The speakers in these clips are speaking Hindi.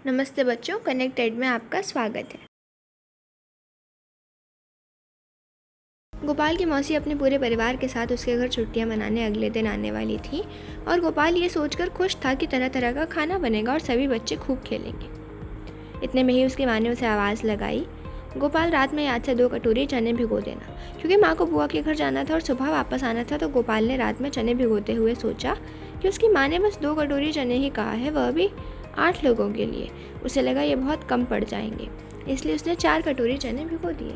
नमस्ते बच्चों, कनेक्टेड में आपका स्वागत है। गोपाल की मौसी अपने पूरे परिवार के साथ उसके घर छुट्टियां मनाने अगले दिन आने वाली थी और गोपाल ये सोचकर खुश था कि तरह तरह का खाना बनेगा और सभी बच्चे खूब खेलेंगे। इतने में ही उसकी माँ ने उसे आवाज़ लगाई, गोपाल रात में याद से 2 कटोरी चने भिगो देना। क्योंकि माँ को बुआ के घर जाना था और सुबह वापस आना था, तो गोपाल ने रात में चने भिगोते हुए सोचा कि उसकी माँ ने बस 2 कटोरी चने ही कहा है, वह भी 8 लोगों के लिए। उसे लगा ये बहुत कम पड़ जाएंगे, इसलिए उसने 4 कटोरी चने भिगो दिए।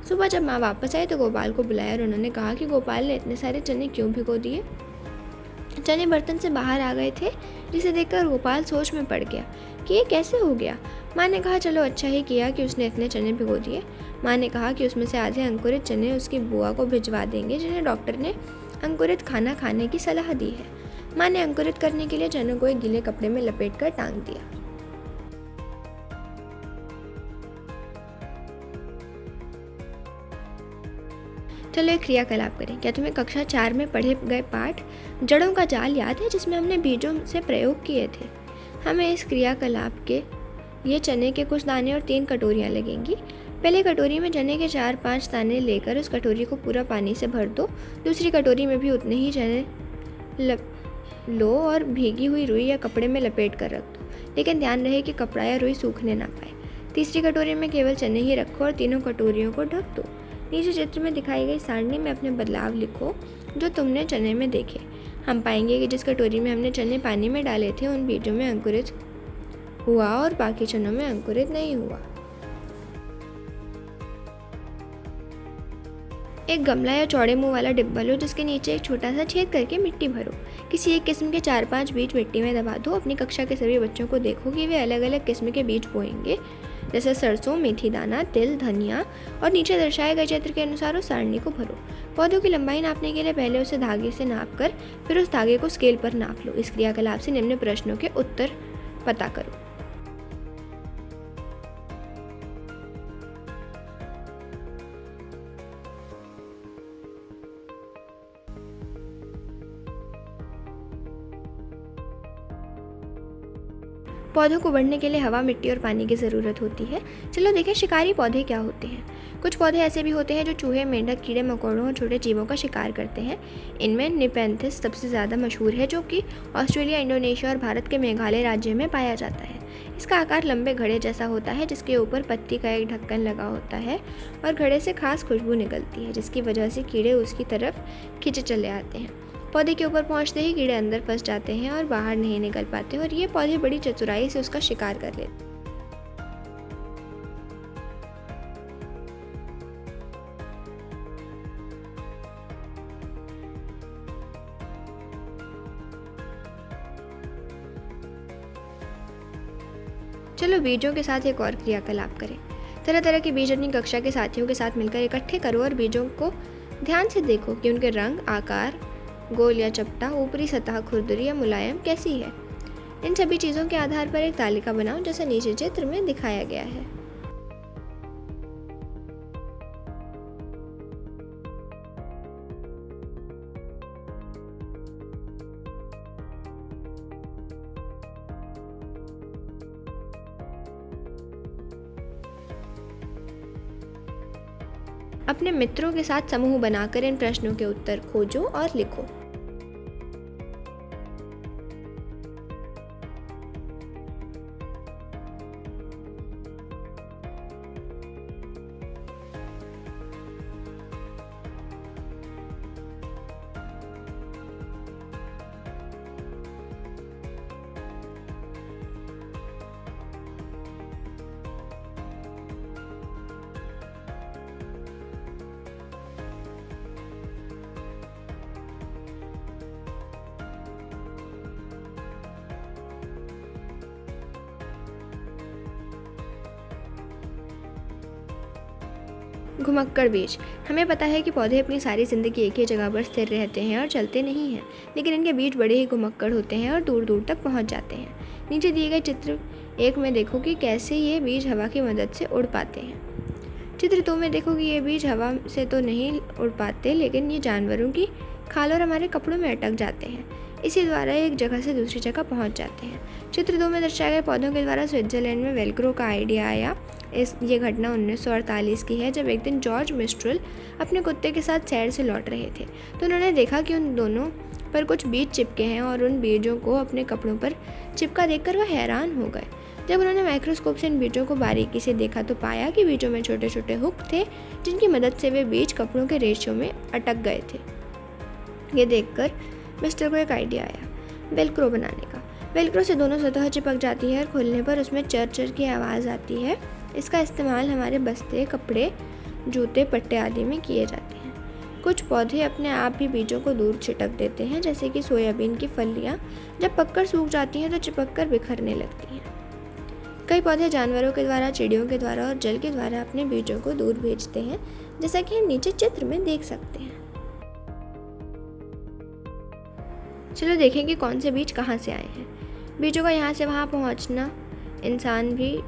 सुबह जब माँ वापस आई तो गोपाल को बुलाया और उन्होंने कहा कि गोपाल ने इतने सारे चने क्यों भिगो दिए। चने बर्तन से बाहर आ गए थे, जिसे देखकर गोपाल सोच में पड़ गया कि ये कैसे हो गया। माँ ने कहा चलो अच्छा ही किया कि उसने इतने चने भिगो दिए। माँ ने कहा कि उसमें से आधे अंकुरित चने उसकी बुआ को भिजवा देंगे, जिन्हें डॉक्टर ने अंकुरित खाना खाने की सलाह दी है। माँ ने अंकुरित करने के लिए चनों को एक गीले कपड़े में लपेट कर टांग दिया। चलो एक क्रियाकलाप करें। क्या तुम्हें कक्षा 4 में पढ़े गए पाठ जड़ों का जाल याद है, जिसमें हमने बीजों से प्रयोग किए थे? हमें इस क्रियाकलाप के ये चने के कुछ दाने और 3 कटोरियाँ लगेंगी। पहले कटोरी में चने के 4-5 दाने लेकर उस कटोरी को पूरा पानी से भर दो। दूसरी कटोरी में भी उतने ही चने लो और भीगी हुई रुई या कपड़े में लपेट कर रख दो, लेकिन ध्यान रहे कि कपड़ा या रुई सूखने ना पाए। तीसरी कटोरी में केवल चने ही रखो और तीनों कटोरियों को ढक दो। नीचे चित्र में दिखाई गई सारणी में अपने बदलाव लिखो जो तुमने चने में देखे। हम पाएंगे कि जिस कटोरी में हमने चने पानी में डाले थे उन बीजों में अंकुरित हुआ और बाकी चनों में अंकुरित नहीं हुआ। एक गमला या चौड़े मुंह वाला डिब्बा लो, जिसके नीचे एक छोटा सा छेद करके मिट्टी भरो। किसी एक किस्म के 4-5 बीज मिट्टी में दबा दो। अपनी कक्षा के सभी बच्चों को देखो कि वे अलग अलग किस्म के बीज बोएंगे, जैसे सरसों, मेथी दाना, तिल, धनिया, और नीचे दर्शाए गए चित्र के अनुसार उस सारणी को भरो। पौधों की लंबाई नापने के लिए पहले उसे धागे से नाप कर फिर उस धागे को स्केल पर नाप लो। इस क्रियाकलाप से निम्न प्रश्नों के उत्तर पता करो। पौधों को बढ़ने के लिए हवा, मिट्टी और पानी की ज़रूरत होती है। चलो देखें शिकारी पौधे क्या होते हैं। कुछ पौधे ऐसे भी होते हैं जो चूहे, मेंढक, कीड़े मकोड़ों और छोटे जीवों का शिकार करते हैं। इनमें निपेंथिस सबसे ज़्यादा मशहूर है, जो कि ऑस्ट्रेलिया, इंडोनेशिया और भारत के मेघालय राज्य में पाया जाता है। इसका आकार लंबे घड़े जैसा होता है, जिसके ऊपर पत्ती का एक ढक्कन लगा होता है और घड़े से खास खुशबू निकलती है, जिसकी वजह से कीड़े उसकी तरफ खिंचे चले आते हैं। पौधे के ऊपर पहुंचते ही कीड़े अंदर फंस जाते हैं और बाहर नहीं निकल पाते, और ये पौधे बड़ी चतुराई से उसका शिकार कर लेते हैं। चलो बीजों के साथ एक और क्रियाकलाप करें। तरह तरह के बीज अपनी कक्षा के साथियों के साथ मिलकर इकट्ठे करो और बीजों को ध्यान से देखो कि उनके रंग, आकार, गोल या चपटा, ऊपरी सतह खुरदरी या मुलायम कैसी है। इन सभी चीज़ों के आधार पर एक तालिका बनाओ, जैसा नीचे चित्र में दिखाया गया है। अपने मित्रों के साथ समूह बनाकर इन प्रश्नों के उत्तर खोजो और लिखो। घुमक्कड़ बीज। हमें पता है कि पौधे अपनी सारी ज़िंदगी एक ही जगह पर स्थिर रहते हैं और चलते नहीं हैं, लेकिन इनके बीज बड़े ही घुमक्कड़ होते हैं और दूर दूर तक पहुंच जाते हैं। नीचे दिए गए चित्र 1 में देखो कि कैसे ये बीज हवा की मदद से उड़ पाते हैं। चित्र 2 में देखो कि ये बीज हवा से तो नहीं उड़ पाते, लेकिन ये जानवरों की खाल और हमारे कपड़ों में अटक जाते हैं। इसी द्वारा एक जगह से दूसरी जगह पहुंच जाते हैं। चित्र 2 में दर्शाए गए पौधों के द्वारा स्विट्जरलैंड में वेलक्रो का आइडिया आया। ये घटना 1948 की है, जब एक दिन जॉर्ज मिस्ट्रल अपने कुत्ते के साथ सैर से लौट रहे थे तो उन्होंने देखा कि उन दोनों पर कुछ बीज चिपके हैं और उन बीजों को अपने कपड़ों पर चिपका देखकर वह हैरान हो गए। जब उन्होंने माइक्रोस्कोप से इन बीजों को बारीकी से देखा तो पाया कि बीजों में छोटे छोटे हुक थे, जिनकी मदद से वे बीज कपड़ों के रेशों में अटक गए थे। ये देखकर मिस्टर को एक आइडिया आया वेलक्रो बनाने का। वेलक्रो से दोनों सतह चिपक जाती है और खोलने पर उसमें चर चर की आवाज़ आती है। इसका इस्तेमाल हमारे बस्ते, कपड़े, जूते, पट्टे आदि में किए जाते हैं। कुछ पौधे अपने आप भी बीजों को दूर छिटक देते हैं, जैसे कि सोयाबीन की फलियाँ जब पककर सूख जाती हैं तो चिपक कर बिखरने लगती हैं। कई पौधे जानवरों के द्वारा, चिड़ियों के द्वारा और जल के द्वारा अपने बीजों को दूर भेजते हैं, जैसा कि हम नीचे चित्र में देख सकते हैं। चलो देखें कि कौन से बीज कहाँ से आए हैं। बीजों का यहाँ से वहाँ पहुँचना इंसान भी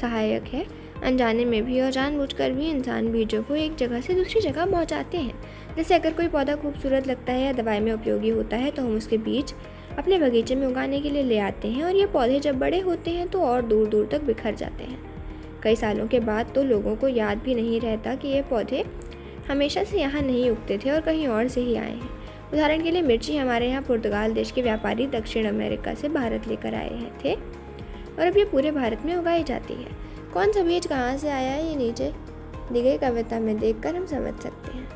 सहायक है। अनजाने में भी और जानबूझकर भी इंसान बीजों को एक जगह से दूसरी जगह पहुँचाते हैं। जैसे अगर कोई पौधा खूबसूरत लगता है या दवाई में उपयोगी होता है तो हम उसके बीज अपने बगीचे में उगाने के लिए ले आते हैं और ये पौधे जब बड़े होते हैं तो और दूर दूर तक बिखर जाते हैं। कई सालों के बाद तो लोगों को याद भी नहीं रहता कि ये पौधे हमेशा से यहाँ नहीं उगते थे और कहीं और से ही आए हैं। उदाहरण के लिए मिर्ची हमारे यहाँ पुर्तगाल देश के व्यापारी दक्षिण अमेरिका से भारत लेकर आए थे और अब ये पूरे भारत में उगाई जाती है। कौन सा बीज कहाँ से आया है, ये नीचे दी गई कविता में देखकर हम समझ सकते हैं।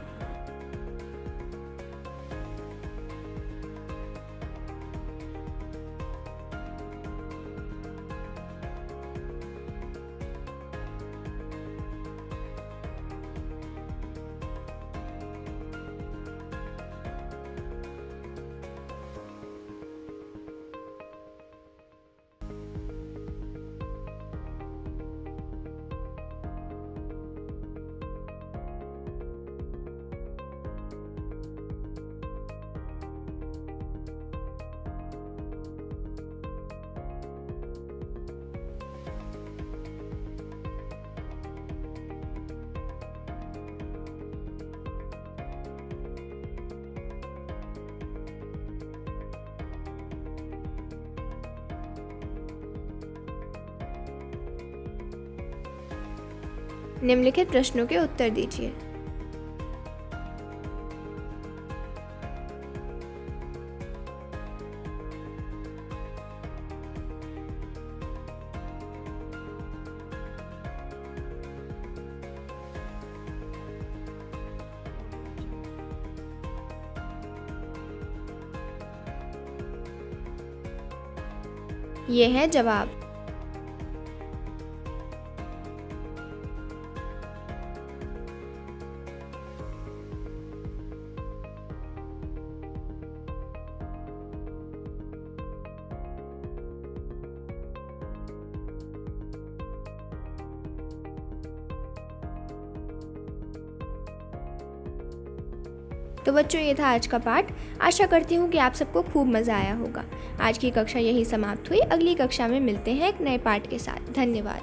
निम्नलिखित प्रश्नों के उत्तर दीजिए। ये है जवाब। तो बच्चों, ये था आज का पाठ। आशा करती हूँ कि आप सबको खूब मज़ा आया होगा। आज की कक्षा यही समाप्त हुई। अगली कक्षा में मिलते हैं एक नए पाठ के साथ। धन्यवाद।